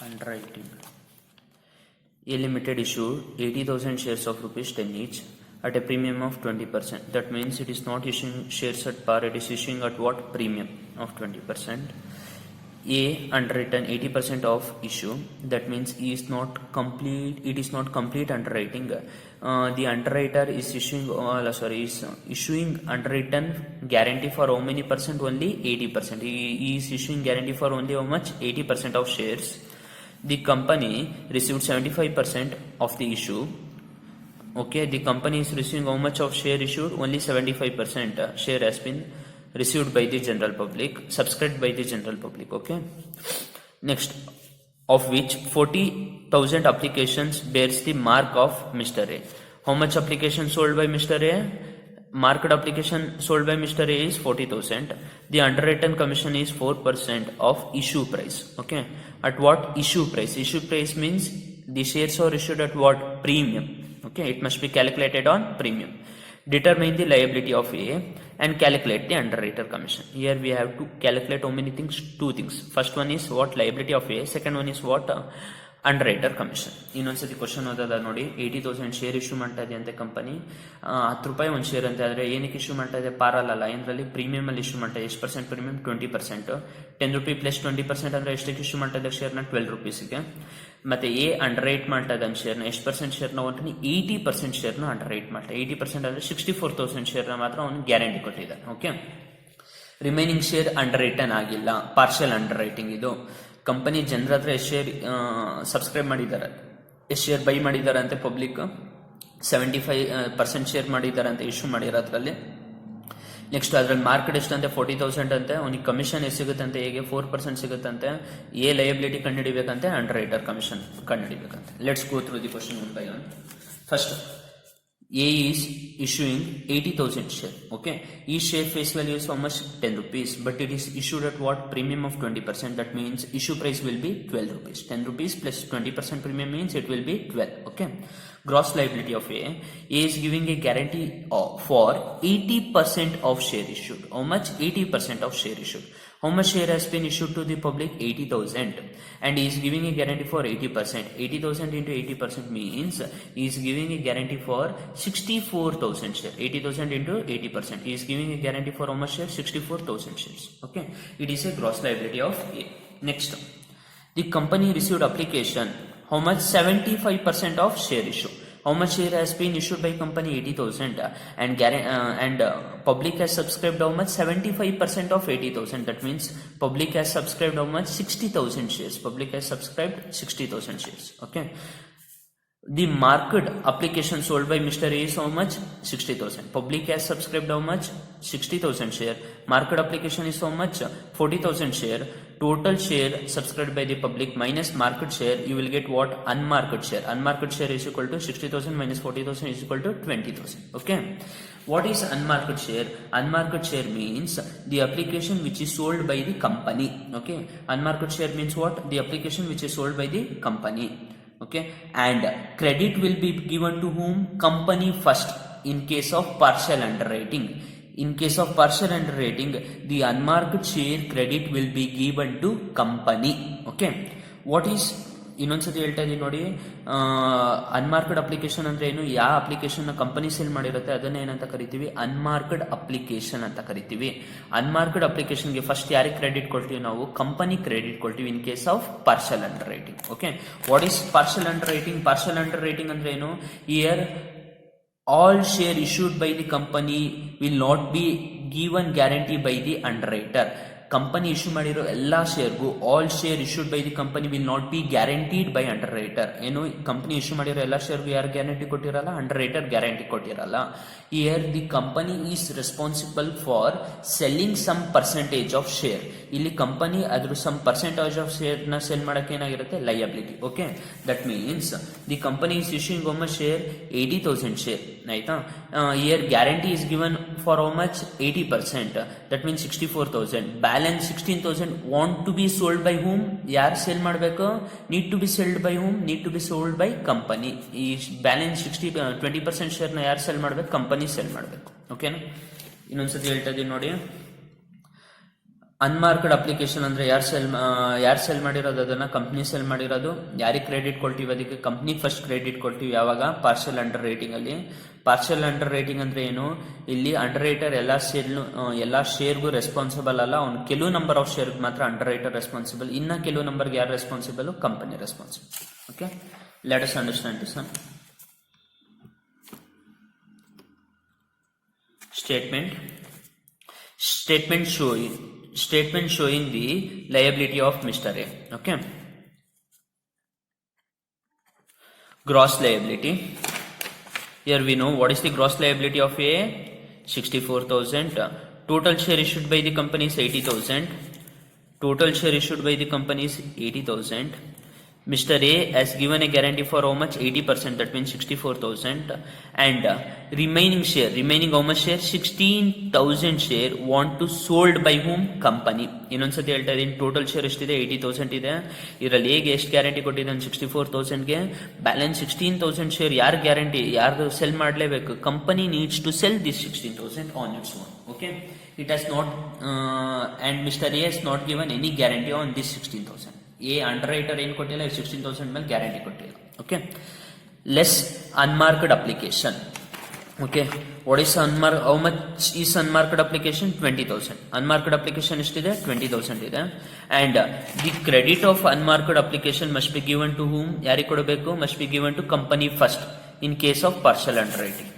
Underwriting. A limited issued 80,000 shares of rupees 10 each at a premium of 20%. That means it is not issuing shares at par, it is issuing at what? Premium of 20%. A underwritten 80% of issue. That means it is not complete underwriting. The underwriter is issuing underwritten guarantee for how many percent? Only 80%. He is issuing guarantee for only how much? 80% of shares. The company received 75% of the issue. Okay, the company is receiving how much of share issued? Only 75% share has been received by the general public, subscribed by the general public. Okay, next, of which 40,000 applications bears the mark of Mr. A. How much application sold by Mr. A? Marked application sold by Mr. A is 40,000. The underwritten commission is 4% of issue price. Okay, at what? Issue price. Issue price means the shares are issued at what? Premium. Okay, it must be calculated on premium. Determine the liability of A and calculate the underwriter commission. Here we have to calculate how many things? Two things. First one is what? Liability of A. Second one is what? Underwriter commission. ಇನ್ನೊಂದ್ಸತಿ question ಓದೋದ ನೋಡಿ. 80,000 share issue ಮಾಡ್ತಾ ಇದೆ ಅಂತೆ company. 10 ರೂಪಾಯಿ ಒಂದು share ಅಂತ ಆದರೆ ಏನಕ್ಕೆ ಇಶ್ಯೂ ಮಾಡ್ತಾ ಇದೆ? ಪಾರಲ್ಲ, ಏನರಲ್ಲಿ? ಪ್ರೀಮಿಯಂ ಅಲ್ಲಿ ಇಶ್ಯೂ ಮಾಡ್ತಾ ಇದೆ. ಎಷ್ಟು ಪರ್ಸೆಂಟ್ ಪ್ರೀಮಿಯಂ? 20%. 10 ರೂಪಾಯಿ ಪ್ಲಸ್ 20% ಅಂದ್ರೆ ಎಷ್ಟಕ್ಕೆ ಇಶ್ಯೂ ಮಾಡ್ತಾ ಇದೆ ಶೇರ್ನ? 12 ರೂಪೀಸ್ಗೆ. ಮತ್ತೆ ಎ ಅಂಡರ್ ರೈಟ್ ಮಾಡ್ತಾ ಇದ್ದಾನೆ ಶೇರ್ನ. ಎಷ್ಟು ಪರ್ಸೆಂಟ್ ಶೇರ್ನ? 80% ಶೇರ್ನ ಅಂಡರ್ ರೈಟ್ ಮಾಡ್ತಾ. 80% ಅಂದ್ರೆ 64,000 ಶೇರ್ನ ಮಾತ್ರ ಅವನು ಗ್ಯಾರಂಟಿ ಕೊಟ್ಟಿದ್ದಾನೆ. Okay, remaining share under written ಆಗಿಲ್ಲ, ಪಾರ್ಷಿಯಲ್ ಅಂಡರ್ ರೈಟಿಂಗ್. ಇದು ಕಂಪನಿ ಜನರ ಹತ್ರ ಎಷ್ಟು ಶೇರ್ ಸಬ್ಸ್ಕ್ರೈಬ್ ಮಾಡಿದ್ದಾರೆ, ಎಷ್ಟು ಶೇರ್ ಬೈ ಮಾಡಿದ್ದಾರೆ ಅಂತೆ? ಪಬ್ಲಿಕ್ 75% ಶೇರ್ ಮಾಡಿದ್ದಾರೆ ಅಂತ ಇಶ್ಯೂ ಮಾಡಿರೋದ್ರಲ್ಲಿ. ನೆಕ್ಸ್ಟ್ ಅದ್ರಲ್ಲಿ ಮಾರ್ಕೆಟ್ ಎಷ್ಟಂತೆ? 40,000 ಅಂತೆ. ಅವನಿಗೆ ಕಮಿಷನ್ ಎಷ್ಟು ಸಿಗುತ್ತಂತೆ? ಹೇಗೆ? 4% ಸಿಗುತ್ತಂತೆ. ಎ ಲಯಬಿಲಿಟಿ ಕಂಡುಹಿಡಿಬೇಕಂತೆ, ಅಂಡರ್ ರೈಟರ್ ಕಮಿಷನ್ ಕಂಡುಹಿಡಿಬೇಕಂತೆ. Let's go through the question one by one. First, A is issuing 80,000 share. Okay, each share face value is how much? 10 rupees, but it is issued at what? Premium of 20%. That means issue price will be 12 rupees. 10 rupees plus 20% premium means it will be 12. Okay, gross liability of A is giving a guarantee for 80% of share issued. How much? 80% of share issued. How much share has been issued to the public? 80,000, and he is giving a guarantee for 80%. 80,000 into 80% means he is giving a guarantee for 64,000 share. 80,000 into 80%. He is giving a guarantee for how much share? 64,000 shares. Okay, it is a gross liability of A. Next, the company received application. How much? 75% of share issue. How much share has been issued by company? 80,000, and public has subscribed how much? 75% of 80,000. That means public has subscribed how much? 60,000 shares. Public has subscribed 60,000 shares. Okay, the market application sold by Mr. A is how much? 60,000. Public has subscribed how much? 60,000 share. Market application is how much? 40,000 share. Total share subscribed by the public minus market share, you will get what? Unmarket share. Unmarket share is equal to 60,000 minus 40,000 is equal to 20,000. Okay, what is unmarket share? Unmarket share means the application which is sold by the company. Okay, unmarket share means what? The application which is sold by the company. Okay, and credit will be given to whom? Company first in case of partial underwriting. In case of partial underwriting, the unmarked share credit will be given to company. Okay, what is? ಇನ್ನೊಂದ್ಸತಿ ಹೇಳ್ತಾ ಇದೀನಿ ನೋಡಿ. Unmarked application ಅಂದ್ರೆ ಏನು? ಯಾವ application company sale ಮಾಡಿರುತ್ತೆ ಅದನ್ನ ಏನಂತ ಕರಿತೀವಿ? ಅನ್ಮಾರ್ಕ್ಡ್ ಅಪ್ಲಿಕೇಶನ್ ಅಂತ ಕರಿತೀವಿ. ಅನ್ಮಾರ್ಕ್ಡ್ ಅಪ್ಲಿಕೇಶನ್ಗೆ ಫಸ್ಟ್ ಯಾರಿಗೆ ಕ್ರೆಡಿಟ್ ಕೊಡ್ತೀವಿ ನಾವು? ಕಂಪನಿ ಕ್ರೆಡಿಟ್ ಕೊಡ್ತೀವಿ ಇನ್ case of partial under writing. Okay, what is partial under writing? Partial under writing ಅಂದ್ರೆ ಏನು? Year all share issued by the company will not be given guarantee by the underwriter. Company issue ಮಾಡಿರೋ ಎಲ್ಲ ಶೇರ್ಗೂ all share issued by the company will not be guaranteed by underwriter. ಏನು? Company issue ಮಾಡಿರೋ ಎಲ್ಲ ಶೇರ್ಗೂ ಯಾರು guarantee ಕೊಟ್ಟಿರಲ್ಲ? Underwriter guarantee ಕೊಟ್ಟಿರಲ್ಲ. Here the company is responsible for selling some percentage of share. ಇಲ್ಲಿ ಕಂಪನಿ ಅದ್ರ some percentage of share ನ ಸೆಲ್ ಮಾಡಕ್ಕೆ ಏನಾಗಿರುತ್ತೆ? Liability. Okay, that means the company is issuing how much share? 80,000 share. ಆಯ್ತಾ? Here guarantee is given for how much? 80%. That means 64,000. Balance 16,000 want to be sold by whom? ಯಾರು sale ಮಾಡಬೇಕು? Need to be selled by whom? Need to be sold by company. ಈ balance 20% ಶೇರ್ನ ಯಾರು sell ಮಾಡಬೇಕು? Company cell ಮಾಡಬೇಕು. ಓಕೆನಾ? ಇನ್ನೊಂದ್ಸತಿ ಹೇಳ್ತಾ ಇದೀನಿ ನೋಡಿ. ಅನ್ಮಾರ್ಕ್ಡ್ ಅಪ್ಲಿಕೇಶನ್ ಅಂದ್ರೆ ಯಾರು ಸೆಲ್ ಮಾಡಿರೋದು, ಅದನ್ನ ಕಂಪ್ನಿ ಸೆಲ್ ಮಾಡಿರೋದು. ಯಾರಿಗೆ ಕ್ರೆಡಿಟ್ ಕೊಡ್ತೀವಿ, ಅದಕ್ಕೆ ಕಂಪ್ನಿ ಫಸ್ಟ್ ಕ್ರೆಡಿಟ್ ಕೊಡ್ತೀವಿ. ಯಾವಾಗ? ಪಾರ್ಷಿಯಲ್ ಅಂಡರ್ ರೈಟಿಂಗ್ ಅಲ್ಲಿ. ಪಾರ್ಷಿಯಲ್ ಅಂಡರ್ ರೈಟಿಂಗ್ ಅಂದ್ರೆ ಏನು? ಇಲ್ಲಿ ಅಂಡರ್ ರೈಟರ್ ಎಲ್ಲಾ ಶೇರ್ಗೂ ರೆಸ್ಪಾನ್ಸಿಬಲ್ ಅಲ್ಲ, ಅವ್ನು ಕೆಲವು ನಂಬರ್ ಆಫ್ ಶೇರ್ ಮಾತ್ರ ಅಂಡರ್ ರೈಟರ್ ರೆಸ್ಪಾನ್ಸಿಬಲ್. ಇನ್ನ ಕೆಲವು ನಂಬರ್ಗೆ ಯಾರು responsible? Company responsible. Okay, let us understand this one. Statement showing the liability of Mr. A. Okay. Gross liability. Here we know what is the gross liability of A? 64,000. Total share issued by the company is 80,000. Total share issued by the company is 80,000. Mr. A has given a guarantee for how much? 80%, that means 64,000. And remaining how much share? 16,000 share want to sold by whom? Company. ಇನ್ನೊಂದ್ಸತಿ ಹೇಳ್ತಾ ಇದೀನಿ, total share ಎಷ್ಟಿದೆ? 80,000 ಇದೆ. ಇದರಲ್ಲಿ ಹೇಗೆ ಎಷ್ಟು guarantee ಕೊಟ್ಟಿದ್ದಾನೆ? 64,000ಗೆ. ಬ್ಯಾಲೆನ್ಸ್ 16,000 ಶೇರ್ ಯಾರು ಸೆಲ್ ಮಾಡಲೇಬೇಕು? Company needs to sell this 16,000 on its own. Okay, it has not and mister A has not given any guarantee on this 16,000. A underwriter ಏನು ಕೊಟ್ಟಿಲ್ಲ, 16,000 ಮೇಲೆ ಗ್ಯಾರಂಟಿ ಕೊಟ್ಟಿಲ್ಲ. Okay, less unmarked application. Okay, what is how much is unmarked application? 20,000. Unmarked application ಎಷ್ಟಿದೆ? 20,000 ಇದೆ. And the credit of unmarked application must be given to whom? ಯಾರಿಗೆ ಕೊಡಬೇಕು? Must be given to company first in case of partial underwriting.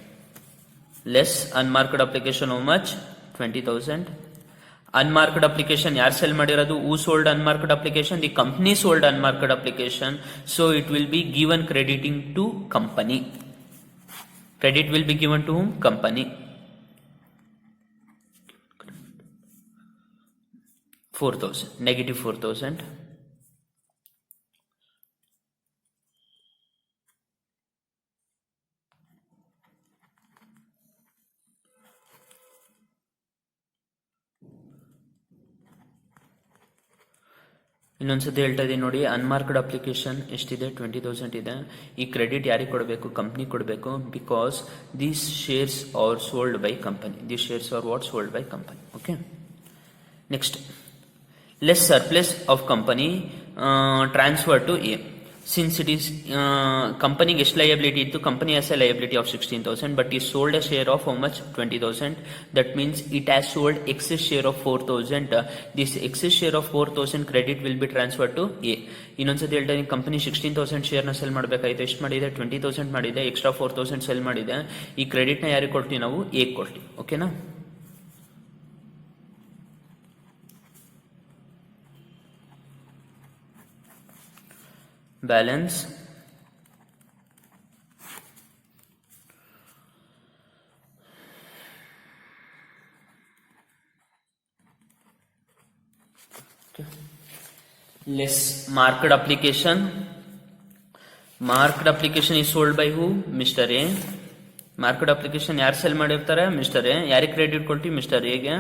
Less unmarked application how much? 20,000. Unmarked application ಯಾರು sell ಮಾಡಿರೋದು? Who sold unmarked application? The company sold unmarked application. So it will be given crediting to company. Credit will be given to whom? Company. 4,000. Negative 4,000. ಇನ್ನೊಂದ್ಸತಿ ಹೇಳ್ತಾ ಇದೀನಿ ನೋಡಿ, unmarked application ಎಷ್ಟಿದೆ? 20,000 ಇದೆ. ಈ credit ಯಾರಿಗೆ ಕೊಡಬೇಕು? ಕಂಪ್ನಿ ಕೊಡಬೇಕು. Because these shares are sold by company. These shares are what? Sold by company. Okay, next, less surplus of company transfer to A. Since it is ಕಂಪನಿಗೆ ಎಷ್ಟು ಲಯಬಿಲಿಟಿ ಇತ್ತು? Company has a liability of 16,000 but ಈ sold a share of how much? 20,000. That means it has sold excess share of 4,000. This excess share of 4,000 credit will be transfer to A. ಇನ್ನೊಂದ್ಸತಿ ಹೇಳ್ತಾ ಇದೀನಿ, company 16,000 ಶೇರ್ನ cell ಮಾಡಬೇಕಾಯ್ತು. ಎಷ್ಟು ಮಾಡಿದೆ? 20,000 ಮಾಡಿದೆ. Extra 4,000 cell ಮಾಡಿದೆ. ಈ ಕ್ರೆಡಿಟ್ನ ಯಾರಿಗೆ ಕೊಡ್ತೀವಿ ನಾವು? ಎ ಕೊಡ್ತೀವಿ. ಓಕೆನಾ? Balance less marked application. Marked application is sold by who? Mr. A. Marked application ಯಾರು ಸೆಲ್ ಮಾಡಿರ್ತಾರೆ? Mister A. ಯಾರಿಗೆ ಕ್ರೆಡಿಟ್ ಕೊಡ್ತೀವಿ? ಮಿಸ್ಟರ್ ಎಗೆ.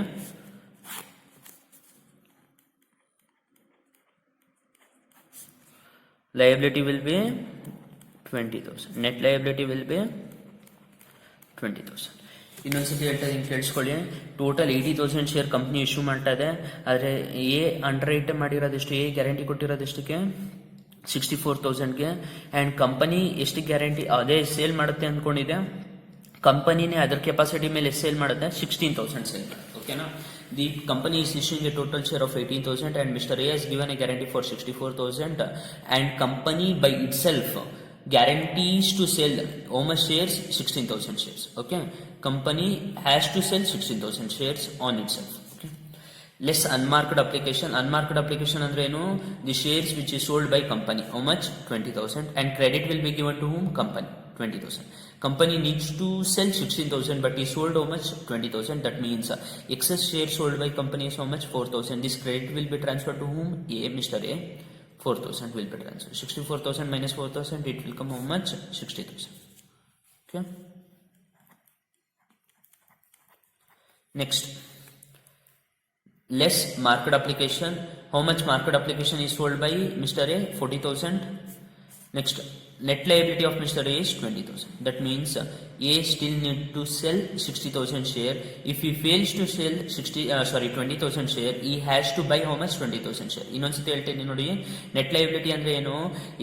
liability will be 20,000. net liability will be 20,000. ಇನ್ನೊಂದ್ಸತಿ ಹೇಳ್ತಾ ಇದೀನಿ, ಕೇಳಿಸ್ಕೊಳ್ಳಿ. ಟೋಟಲ್ 80,000 ಶೇರ್ ಕಂಪ್ನಿ ಇಶ್ಯೂ ಮಾಡ್ತಾ ಇದೆ. ಆದರೆ ಎ ಅಂಡರ್ ರೈಟ್ ಮಾಡಿರೋದೆಷ್ಟು? ಎ ಗ್ಯಾರಂಟಿ ಕೊಟ್ಟಿರೋದೆಷ್ಟಕ್ಕೆ? 64,000ಗೆ. ಆ್ಯಂಡ್ ಕಂಪನಿ ಎಷ್ಟು ಗ್ಯಾರಂಟಿ ಅದೇ ಸೇಲ್ ಮಾಡುತ್ತೆ ಅಂದ್ಕೊಂಡಿದೆ? ಕಂಪನಿನೇ ಅದರ ಕೆಪಾಸಿಟಿ ಮೇಲೆ ಸೇಲ್ ಮಾಡುತ್ತೆ? 16,000 ಸೇಲ್ ಮಾಡುತ್ತೆ. ಓಕೆನಾ? The company is issuing a total share of 18,000 and Mr. A has given a guarantee for 64,000 and company by itself guarantees to sell how much shares? 16,000 shares. Okay, company has to sell 16,000 shares on itself. Okay, less unmarked application. Unmarked application andre enu? The shares which is sold by company. How much? 20,000 and credit will be given to whom? Company. 20,000. Company needs to sell 16,000 but he sold how much? 20,000. That means excess shares sold by company is how much? 4,000. This credit will be transferred to whom? A, Mr. A. 4,000 will be transferred. 64,000 minus 4,000, it will come how much? 60,000. Okay. Next, less market application. How much market application is sold by Mr. A? 40,000. Next, net liability of Mr. A is 20,000. That means A still need to sell 60,000 share. If he fails to sell 20,000 share, he has to buy how much? 20,000 share. ಇನ್ನೊಂದ್ಸತಿ ಹೇಳ್ತೇನೆ ನೋಡಿ, net liability ಅಂದ್ರೆ ಏನು?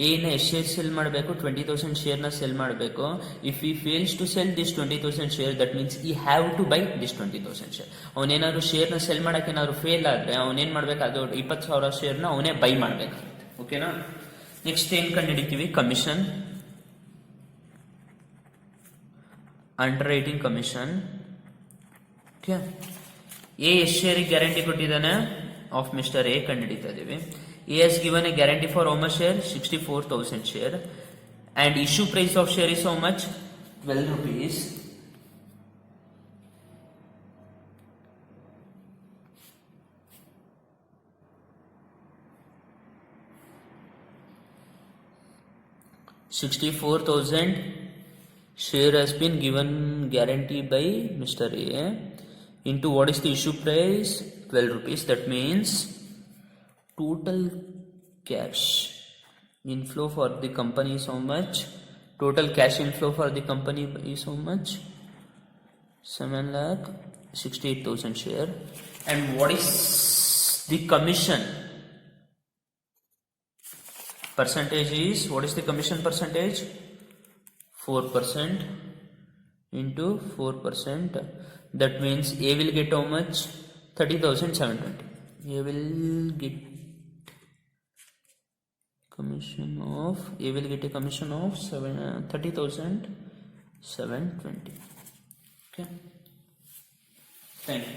A ನ ಎಷ್ಟು share cell ಮಾಡಬೇಕು? 20,000 share ನ cell ಮಾಡಬೇಕು. If he fails to sell this 20,000 share, that means he have to buy this 20,000 share. ಅವನೇನಾದ್ರು share ನ ಸೆಲ್ ಮಾಡಕ್ಕೆ ಏನಾದ್ರು ಫೇಲ್ ಆದ್ರೆ ಅವನೇನ್ ಮಾಡ್ಬೇಕು? ಅದು 20,000 ಶೇರ್ ನ ಅವನೇ ಬೈ ಮಾಡ್ಬೇಕಾಗುತ್ತೆ. ಓಕೆನಾ? ನೆಕ್ಸ್ಟ್ ಏನ್ ಕಂಡುಹಿಡಿತೀವಿ? Commission, underwriting commission. A ಎಷ್ಟು ಶೇರ್ ಗ್ಯಾರಂಟಿ ಕೊಟ್ಟಿದ್ದಾನೆ? ಆಫ್ ಮಿಸ್ಟರ್ ಎ ಕಂಡುಹಿಡಿತಾ ಇದೀವಿ. A has given a guarantee for how much share? 64,000 share. And issue price of share is how much? 12 rupees. $64,000 share has been given guarantee by Mr. A into what is the issue price? 12 rupees. That means total cash inflow for the company is how much? Total cash inflow for the company is how much? 7,68,000 share. And what is the commission? Percentage is, what is the commission percentage? 4% into 4%. That means A will get how much? 30,720. A will get a commission of 30,720. Okay. Thank you.